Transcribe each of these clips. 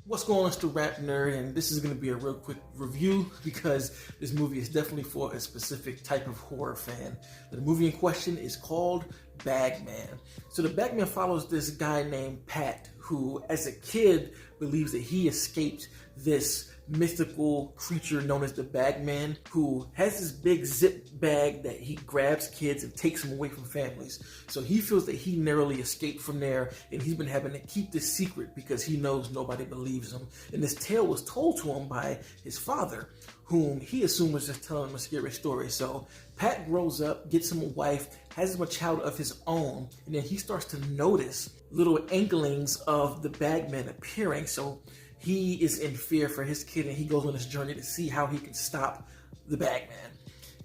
What's going on, it's the Rap Nerd, and this is going to be a real quick review because this movie is definitely for a specific type of horror fan. The movie in question is called Bagman. So the Bagman follows this guy named Pat, who as a kid believes that he escaped this mythical creature known as the Bagman, who has this big zip bag that he grabs kids and takes them away from families. So he feels that he narrowly escaped from there, and he's been having to keep this secret because he knows nobody believes him. And this tale was told to him by his father, whom he assumed was just telling him a scary story. So Pat grows up, gets him a wife, has him a child of his own, and then he starts to notice little inklings of the Bagman appearing. So he is in fear for his kid, and he goes on this journey to see how he can stop the Bagman.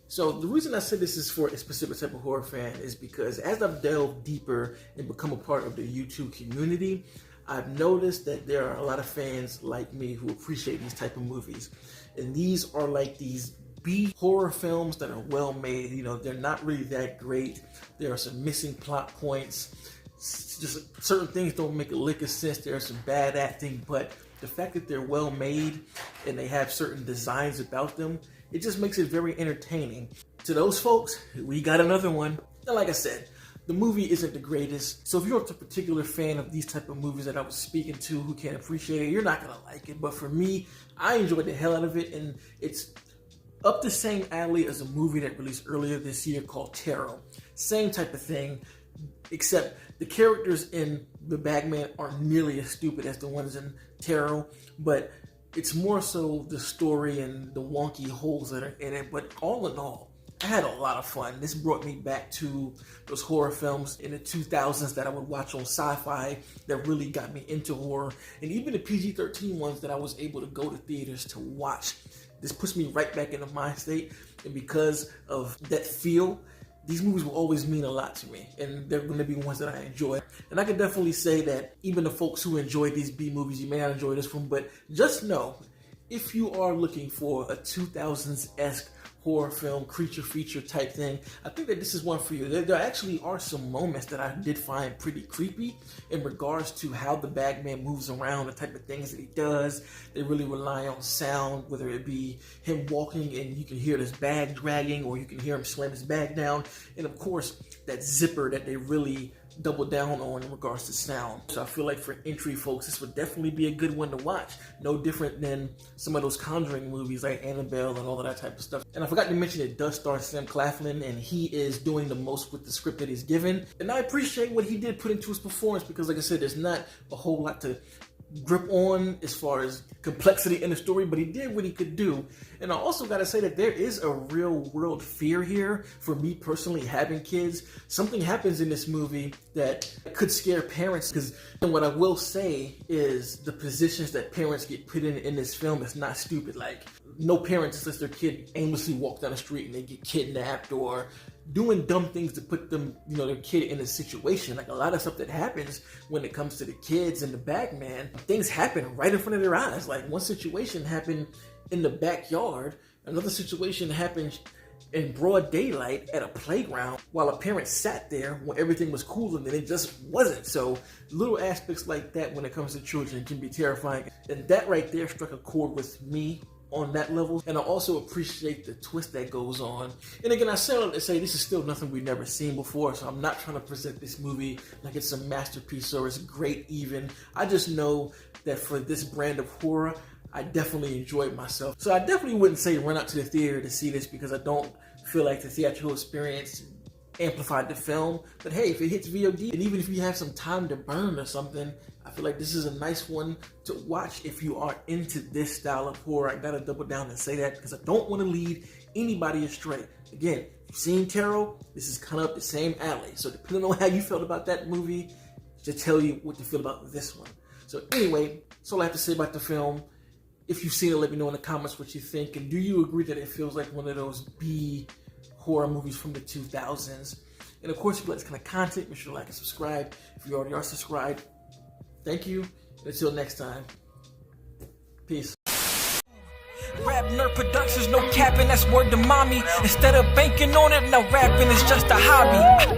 So the reason I said this is for a specific type of horror fan is because as I've delved deeper and become a part of the YouTube community, I've noticed that there are a lot of fans like me who appreciate these type of movies. And these are like these B horror films that are well made. You know, they're not really that great. There are some missing plot points. Just certain things don't make a lick of sense. There are some bad acting, but the fact that they're well made and they have certain designs about them, it just makes it very entertaining. To those folks, we got another one. And like I said, the movie isn't the greatest. So if you're a particular fan of these type of movies that I was speaking to who can't appreciate it, you're not gonna like it. But for me, I enjoyed the hell out of it, and it's up the same alley as a movie that released earlier this year called Tarot. Same type of thing, except the characters in the Bagman aren't nearly as stupid as the ones in Tarot, but it's more so the story and the wonky holes that are in it. But all in all, I had a lot of fun. This brought me back to those horror films in the 2000s that I would watch on Syfy that really got me into horror, and even the PG-13 ones that I was able to go to theaters to watch. This puts me right back in the mind state, and because of that feel, these movies will always mean a lot to me, and they're going to be ones that I enjoy. And I can definitely say that even the folks who enjoy these B movies, you may not enjoy this one, but just know, if you are looking for a 2000s-esque horror film, creature feature type thing, I think that this is one for you. There actually are some moments that I did find pretty creepy in regards to how the Bagman moves around, the type of things that he does. They really rely on sound, whether it be him walking and you can hear this bag dragging, or you can hear him slam his bag down. And of course, that zipper that they really double down on in regards to sound. So I feel like for entry folks, this would definitely be a good one to watch. No different than some of those Conjuring movies like Annabelle and all of that type of stuff. And I forgot to mention it does star Sam Claflin, and he is doing the most with the script that he's given. And I appreciate what he did put into his performance because, like I said, there's not a whole lot to grip on as far as complexity in the story, but he did what he could do. And I also got to say that there is a real world fear here. For me personally, having kids, something happens in this movie that could scare parents, because what I will say is the positions that parents get put in this film is not stupid. Like, no parents lets their kid aimlessly walk down the street and they get kidnapped, or doing dumb things to put them, their kid in a situation. Like, a lot of stuff that happens when it comes to the kids and the Bagman, things happen right in front of their eyes. Like, one situation happened in the backyard, another situation happened in broad daylight at a playground while a parent sat there when everything was cool, and then it just wasn't. So little aspects like that when it comes to children can be terrifying. And that right there struck a chord with me on that level. And I also appreciate the twist that goes on. And again, I said to say this is still nothing we've never seen before, so I'm not trying to present this movie like it's a masterpiece or it's great even. I just know that for this brand of horror, I definitely enjoyed myself. So I definitely wouldn't say run out to the theater to see this, because I don't feel like the theatrical experience amplified the film. But hey, if it hits VOD, and even if you have some time to burn or something, I feel like this is a nice one to watch if you are into this style of horror. I gotta double down and say that because I don't want to lead anybody astray. Again, if you've seen Tarot, this is kind of up the same alley. So depending on how you felt about that movie, to tell you what to feel about this one. So anyway, that's all I have to say about the film. If you've seen it, let me know in the comments what you think. And do you agree that it feels like one of those B horror movies from the 2000s? And of course, if you like this kind of content, make sure to like and subscribe. If you already are subscribed, thank you. And until next time, peace. RapNerd Productions, no capping, that's word to mommy. Instead of banking on it, now rapping is just a hobby.